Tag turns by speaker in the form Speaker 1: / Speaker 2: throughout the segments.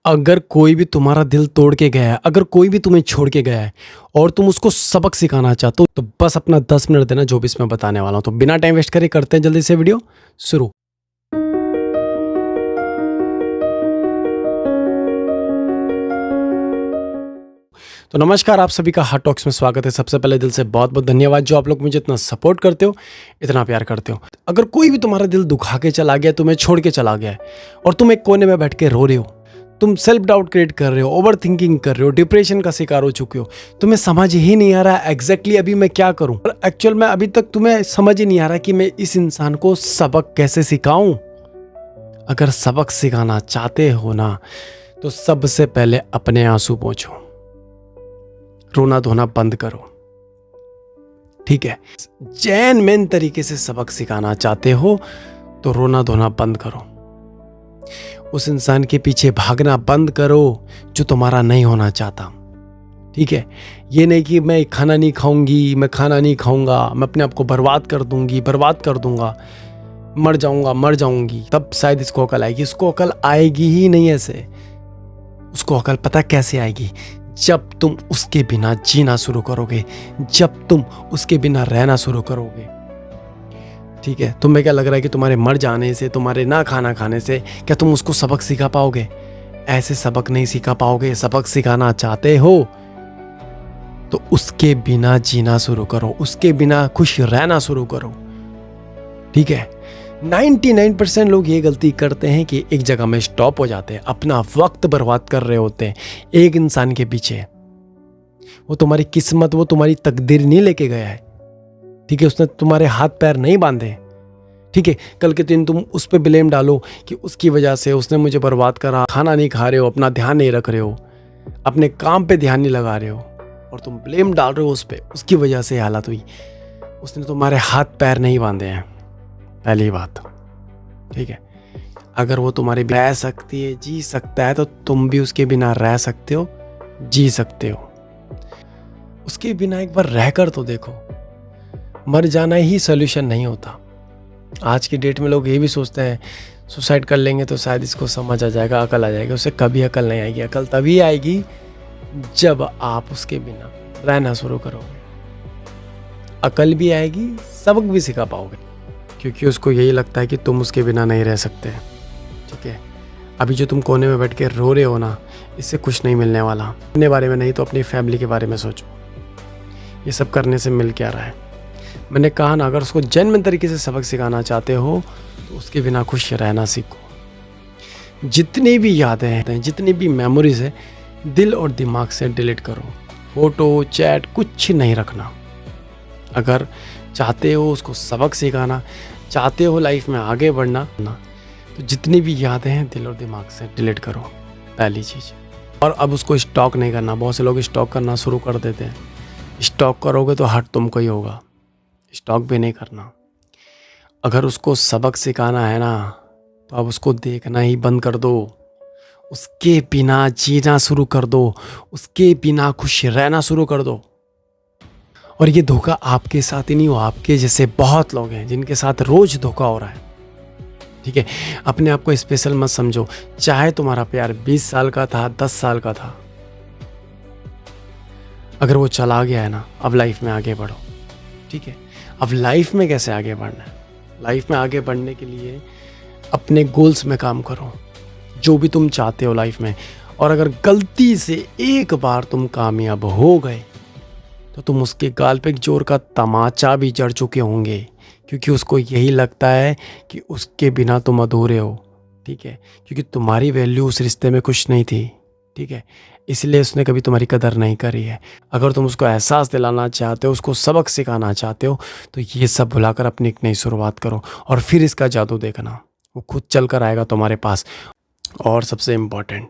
Speaker 1: अगर कोई भी तुम्हारा दिल तोड़ के गया है, अगर कोई भी तुम्हें छोड़ के गया है और तुम उसको सबक सिखाना चाहते हो, तो बस अपना 10 मिनट देना, जो भी इसमें बताने वाला हूँ। तो बिना टाइम वेस्ट करे करते हैं जल्दी से वीडियो शुरू। तो नमस्कार, आप सभी का हार्ट टॉक्स में स्वागत है। सबसे पहले दिल से बहुत बहुत धन्यवाद जो आप लोग मुझे इतना सपोर्ट करते हो, इतना प्यार करते हो। अगर कोई भी तुम्हारा दिल दुखा के चला गया, तुम्हें छोड़ के चला गया है और तुम एक कोने में बैठ के रो रहे हो, तुम सेल्फ डाउट क्रिएट कर रहे हो, ओवर थिंकिंग कर रहे हो, डिप्रेशन का शिकार हो चुके हो, तुम्हें समझ ही नहीं आ रहा है एग्जैक्टली अभी मैं क्या करूं, और एक्चुअल में अभी तक तुम्हें समझ ही नहीं आ रहा कि मैं इस इंसान को सबक कैसे सिखाऊं। अगर सबक सिखाना चाहते हो ना, तो सबसे पहले अपने आंसू पोंछो, रोना धोना बंद करो, ठीक है। जेन्युइन तरीके से सबक सिखाना चाहते हो तो रोना धोना बंद करो, उस इंसान के पीछे भागना बंद करो जो तुम्हारा नहीं होना चाहता, ठीक है। ये नहीं कि मैं खाना नहीं खाऊंगी, मैं खाना नहीं खाऊंगा, मैं अपने आप को बर्बाद कर दूंगी, बर्बाद कर दूंगा, मर जाऊंगा, मर जाऊंगी, तब शायद इसको अकल आएगी। इसको अकल आएगी ही नहीं ऐसे। उसको अकल पता कैसे आएगी? जब तुम उसके बिना जीना शुरू करोगे, जब तुम उसके बिना रहना शुरू करोगे, ठीक है। तुम्हें क्या लग रहा है कि तुम्हारे मर जाने से, तुम्हारे ना खाना खाने से क्या तुम उसको सबक सिखा पाओगे? ऐसे सबक नहीं सिखा पाओगे। सबक सिखाना चाहते हो तो उसके बिना जीना शुरू करो, उसके बिना खुश रहना शुरू करो, ठीक है। 99% लोग ये गलती करते हैं कि एक जगह में स्टॉप हो जाते हैं, अपना वक्त बर्बाद कर रहे होते हैं एक इंसान के पीछे। वो तुम्हारी किस्मत, वो तुम्हारी तकदीर नहीं लेके गया है, ठीक है। उसने तुम्हारे हाथ पैर नहीं बांधे, ठीक है। कल के दिन तुम उस पर ब्लेम डालो कि उसकी वजह से उसने मुझे बर्बाद करा, खाना नहीं खा रहे हो, अपना ध्यान नहीं रख रहे हो, अपने काम पे ध्यान नहीं लगा रहे हो, और तुम ब्लेम डाल रहे हो उस पर, उसकी वजह से हालत हुई। उसने तुम्हारे हाथ पैर नहीं बांधे हैं, पहली बात, ठीक है। अगर वो तुम्हारे बिना रह सकती है, जी सकता है, तो तुम भी उसके बिना रह सकते हो, जी सकते हो। उसके बिना एक बार रहकर तो देखो। मर जाना ही सॉल्यूशन नहीं होता। आज की डेट में लोग ये भी सोचते हैं सुसाइड कर लेंगे तो शायद इसको समझ आ जाएगा, अकल आ जाएगी। उसे कभी अकल नहीं आएगी। अकल तभी आएगी जब आप उसके बिना रहना शुरू करोगे। अकल भी आएगी, सबक भी सिखा पाओगे, क्योंकि उसको यही लगता है कि तुम उसके बिना नहीं रह सकते, ठीक है। अभी जो तुम कोने में बैठ के रो रहे हो ना, इससे कुछ नहीं मिलने वाला। अपने बारे में नहीं तो अपनी फैमिली के बारे में सोचो। ये सब करने से मिल क्या रहा है? मैंने कहा ना, अगर उसको जेन्युइन तरीके से सबक सिखाना चाहते हो तो उसके बिना खुश रहना सीखो। जितनी भी यादें हैं, जितनी भी मेमोरीज है, दिल और दिमाग से डिलीट करो। फोटो, चैट कुछ नहीं रखना। अगर चाहते हो उसको सबक सिखाना, चाहते हो लाइफ में आगे बढ़ना, तो जितनी भी यादें हैं दिल और दिमाग से डिलीट करो, पहली चीज़। और अब उसको स्टॉक नहीं करना। बहुत से लोग स्टॉक करना शुरू कर देते हैं। स्टॉक करोगे तो हर्ट तुमको ही होगा। स्टॉक भी नहीं करना। अगर उसको सबक सिखाना है ना, तो अब उसको देखना ही बंद कर दो, उसके बिना जीना शुरू कर दो, उसके बिना खुश रहना शुरू कर दो। और ये धोखा आपके साथ ही नहीं हो, आपके जैसे बहुत लोग हैं जिनके साथ रोज धोखा हो रहा है, ठीक है। अपने आप को स्पेशल मत समझो। चाहे तुम्हारा प्यार 20 साल का था, 10 साल का था, अगर वो चला गया है ना, अब लाइफ में आगे बढ़ो, ठीक है। अब लाइफ में कैसे आगे बढ़ना है? लाइफ में आगे बढ़ने के लिए अपने गोल्स में काम करो, जो भी तुम चाहते हो लाइफ में। और अगर गलती से एक बार तुम कामयाब हो गए तो तुम उसके गाल पे एक जोर का तमाचा भी जड़ चुके होंगे, क्योंकि उसको यही लगता है कि उसके बिना तुम अधूरे हो, ठीक है। क्योंकि तुम्हारी वैल्यू उस रिश्ते में कुछ नहीं थी, ठीक है। इसलिए उसने कभी तुम्हारी कदर नहीं करी है। अगर तुम उसको एहसास दिलाना चाहते हो, उसको सबक सिखाना चाहते हो, तो ये सब भुलाकर अपनी एक नई शुरुआत करो, और फिर इसका जादू देखना, वो खुद चल कर आएगा तुम्हारे पास। और सबसे इम्पोर्टेंट,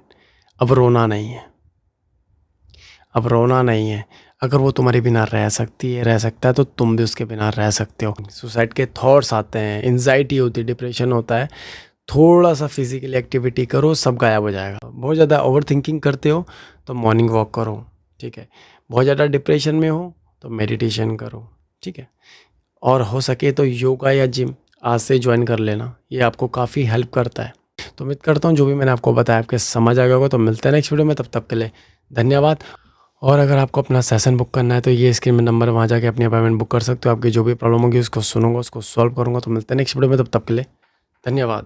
Speaker 1: अब रोना नहीं है, अब रोना नहीं है। अगर वो तुम्हारे बिना रह सकती है, रह सकता है, तो तुम भी उसके बिना रह सकते हो। सुसाइड के थॉट्स आते हैं, एंजाइटी होती है, डिप्रेशन होता है, थोड़ा सा फिजिकल एक्टिविटी करो, सब गायब हो जाएगा। बहुत ज़्यादा ओवर थिंकिंग करते हो तो मॉर्निंग वॉक करो, ठीक है। बहुत ज़्यादा डिप्रेशन में हो तो मेडिटेशन करो, ठीक है। और हो सके तो योगा या जिम आज से ज्वाइन कर लेना, ये आपको काफ़ी हेल्प करता है। तो उम्मीद करता हूँ जो भी मैंने आपको बताया आपके समझ आ गया होगा। तो मिलते हैं नेक्स्ट वीडियो में, तब तक के लिए धन्यवाद। और अगर आपको अपना सेशन बुक करना है तो ये स्क्रीन में नंबर है, वहाँ जाके अपनी अपॉइंटमेंट बुक कर सकते हो। आपकी जो भी प्रॉब्लम होगी उसको सुनूंगा, उसको सॉल्व करूँगा। तो मिलते हैं नेक्स्ट वीडियो में, तब तक के लिए धन्यवाद।